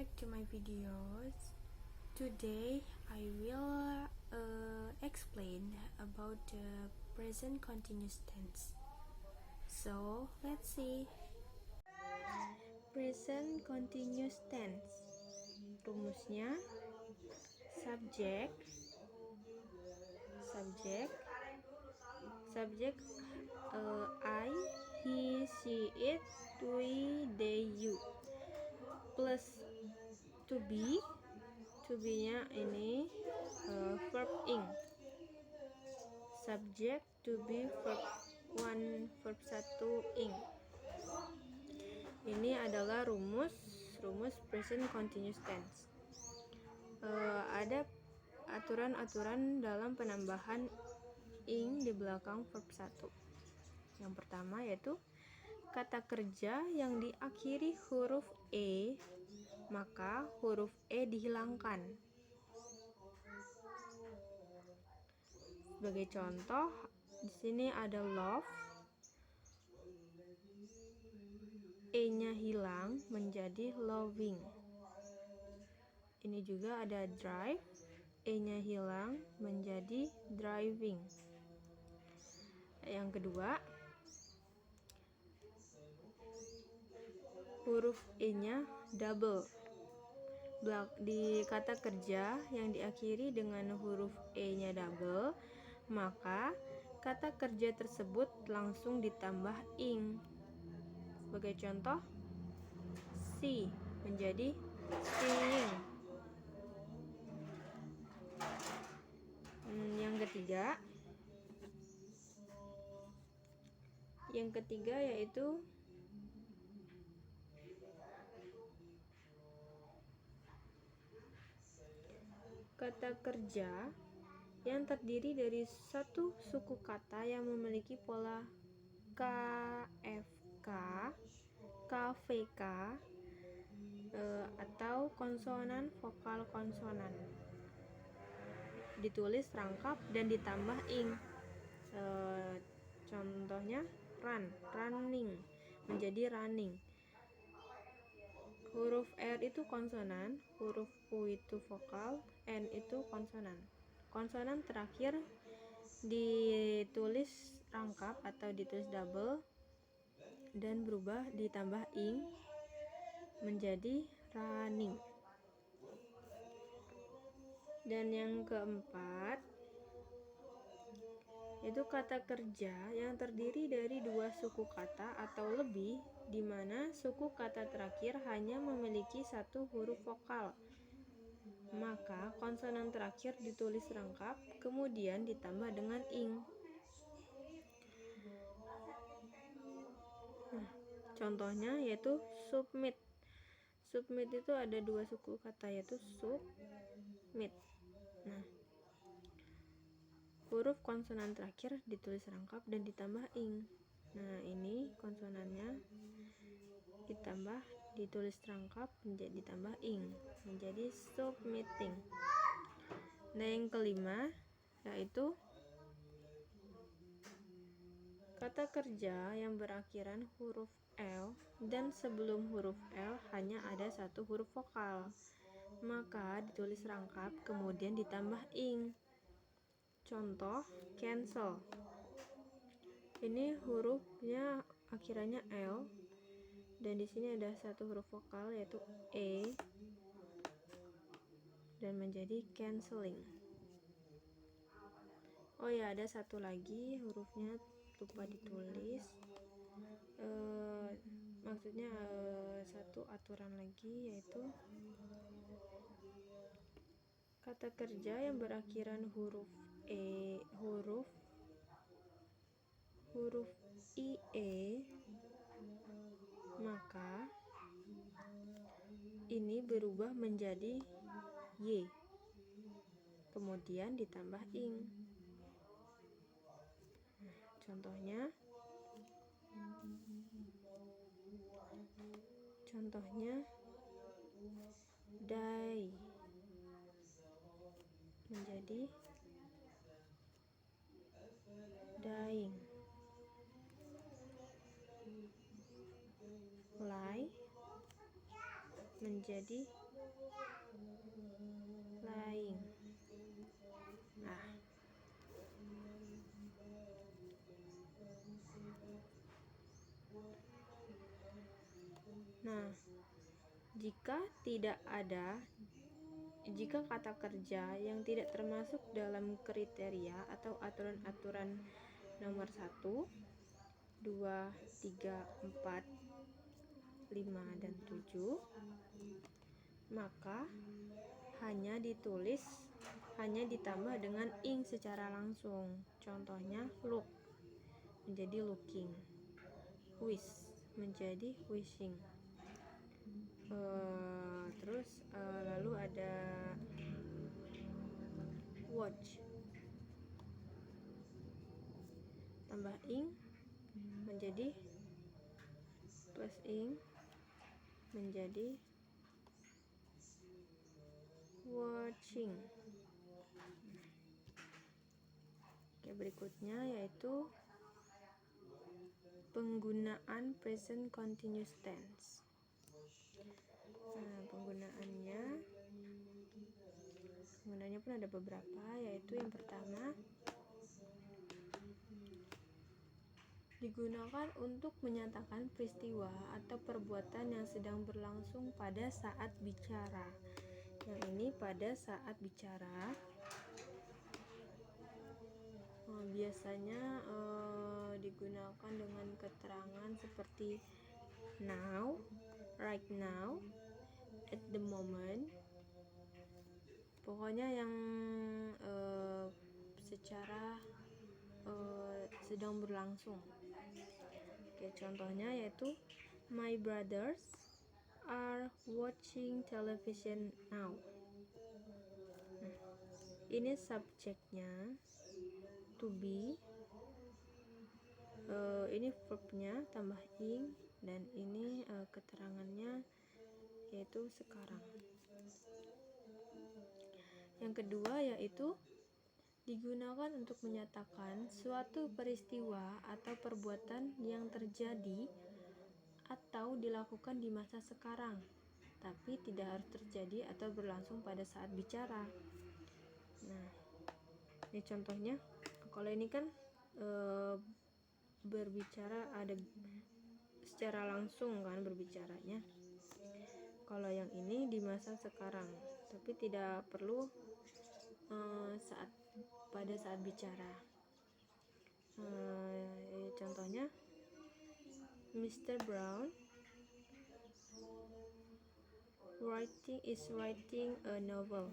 back to my videos. Today I will explain about the present continuous tense. So let's see. Present continuous tense. Rumusnya subject, I, he, she, it, we, they, you, plus to be nya ini verb ing, subject to be verb 1 verb 1 ing. Ini adalah rumus present continuous tense. Ada aturan-aturan dalam penambahan ing di belakang verb 1. Yang pertama yaitu kata kerja yang diakhiri huruf e, maka huruf e dihilangkan. Sebagai contoh, di sini ada love, e-nya hilang menjadi loving. Ini juga ada drive, e-nya hilang menjadi driving. Yang kedua, huruf e-nya double. Di kata kerja yang diakhiri dengan huruf e-nya double, maka kata kerja tersebut langsung ditambah ing. Sebagai contoh, see menjadi seeing. Yang ketiga yaitu kata kerja yang terdiri dari satu suku kata yang memiliki pola KFK, KVK, atau konsonan vokal konsonan. Ditulis rangkap dan ditambah ing. Contohnya run, running menjadi running. Huruf R itu konsonan, huruf U itu vokal, N itu konsonan. Konsonan terakhir ditulis rangkap atau ditulis double dan berubah ditambah ing menjadi running. Dan yang keempat itu kata kerja yang terdiri dari dua suku kata atau lebih, di mana suku kata terakhir hanya memiliki satu huruf vokal. Maka konsonan terakhir ditulis rangkap, kemudian ditambah dengan ing. Contohnya yaitu submit. Submit itu ada dua suku kata yaitu submit. Huruf konsonan terakhir ditulis rangkap dan ditambah ing. Ini konsonannya ditulis rangkap menjadi ditambah ing menjadi submitting. Yang kelima yaitu kata kerja yang berakhiran huruf L dan sebelum huruf L hanya ada satu huruf vokal, maka ditulis rangkap kemudian ditambah ing. Contoh cancel. Ini hurufnya akhirannya L dan di sini ada satu huruf vokal yaitu E dan menjadi canceling. Oh ya, ada satu lagi hurufnya lupa ditulis. Maksudnya satu aturan lagi yaitu kata kerja yang berakhiran huruf IE, maka ini berubah menjadi Y kemudian ditambah ing. Contohnya die menjadi dying. Lie menjadi Flying. Nah, jika kata kerja yang tidak termasuk dalam kriteria atau aturan-aturan nomor 1, 2, 3, 4, 5, dan 7, maka hanya ditambah dengan ing secara langsung. Contohnya look menjadi looking, wish menjadi wishing. Lalu ada watch, tambah ing menjadi plus ing menjadi watching. Oke, berikutnya yaitu penggunaan present continuous tense. Nah, penggunaannya pun ada beberapa, yaitu yang pertama digunakan untuk menyatakan peristiwa atau perbuatan yang sedang berlangsung pada saat bicara. Yang ini pada saat bicara biasanya digunakan dengan keterangan seperti now, right now, at the moment. Pokoknya yang secara sedang berlangsung. Oke, contohnya yaitu my brothers are watching television now. Nah, ini subjeknya to be, ini verbnya tambah ing, dan ini keterangannya yaitu sekarang. Yang kedua yaitu digunakan untuk menyatakan suatu peristiwa atau perbuatan yang terjadi atau dilakukan di masa sekarang, tapi tidak harus terjadi atau berlangsung pada saat bicara. Nah, ini contohnya. Kalau ini kan berbicara ada secara langsung kan berbicaranya. Kalau yang ini di masa sekarang, tapi tidak perlu pada saat bicara. Contohnya Mr. Brown is writing a novel.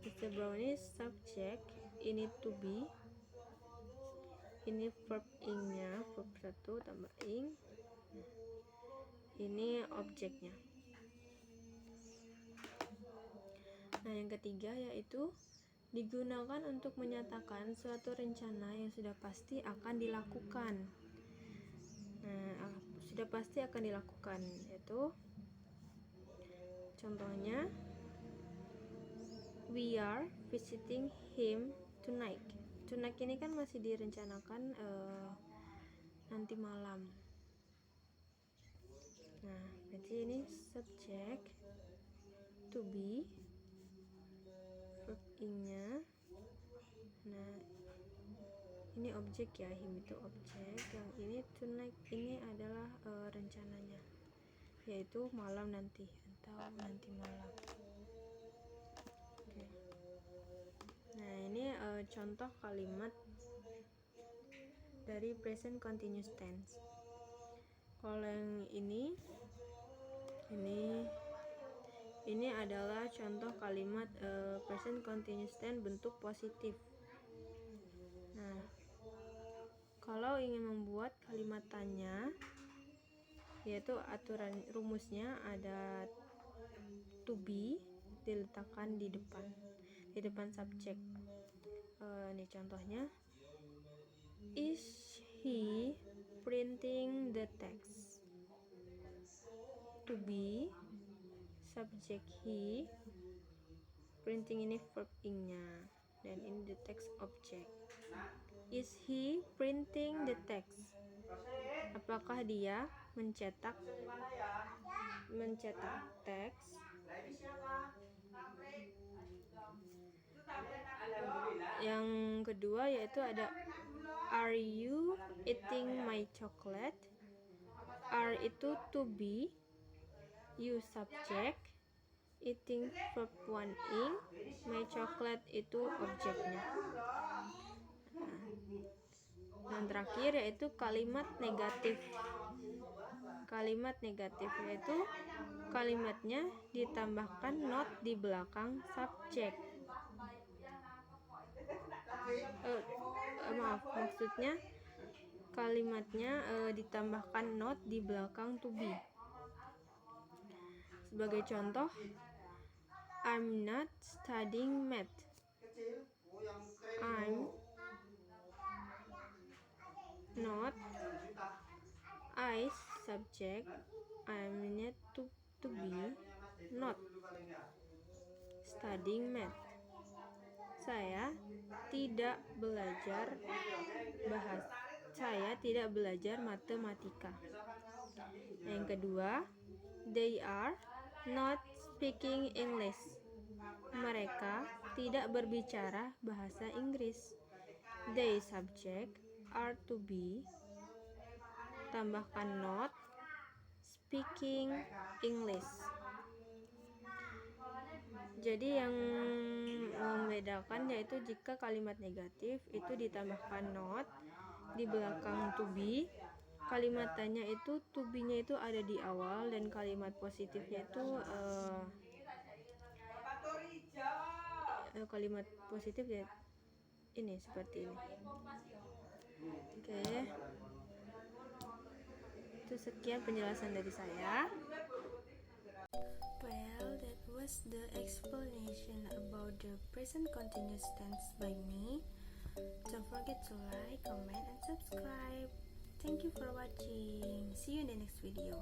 Mr. Brown is subject, ini to be, ini verb ing-nya, verb 1 tambah ing, ini objeknya. Nah, yang ketiga yaitu digunakan untuk menyatakan suatu rencana yang sudah pasti akan dilakukan. Nah, sudah pasti akan dilakukan, yaitu contohnya we are visiting him tonight. Tonight ini kan masih direncanakan nanti malam. Nah, berarti ini subject to be, verb ing-nya. Nah, ini objek ya, him itu objek, yang ini tonight ini adalah rencananya, yaitu malam nanti atau nanti malam. Oke. Nah, ini contoh kalimat dari present continuous tense. Kalau yang ini adalah contoh kalimat present continuous tense bentuk positif. Nah, kalau ingin membuat kalimat tanya, yaitu aturan rumusnya ada to be diletakkan di depan subjek. Ini contohnya, is he printing the text? To be subjek he, printing ini verb ing-nya, dan ini the text object. Is he printing the text? Apakah dia mencetak teks? Yang kedua yaitu ada are you eating my chocolate? Are itu to be, you subject, eating verb 1 ing, my chocolate itu objeknya. Yang terakhir yaitu kalimat negatif. Kalimat negatif yaitu kalimatnya ditambahkan not di belakang subjek. Maksudnya kalimatnya ditambahkan not di belakang to be. Sebagai contoh, I'm not studying math. I'm not, I subject, I'm not to be, not studying math. Saya tidak belajar matematika. Yang kedua, they are not speaking English. Mereka tidak berbicara bahasa Inggris. They subject, are to be, tambahkan not, speaking English. Jadi yang membedakan yaitu jika kalimat negatif itu ditambahkan not di belakang to be, kalimat tanya itu to be-nya itu ada di awal, dan kalimat positifnya itu kalimat positif ya ini seperti ini. Oke. Itu sekian penjelasan dari saya. Well, that was the explanation about the present continuous tense by me. Don't forget to like, comment, and subscribe. Thank you for watching. See you in the next video.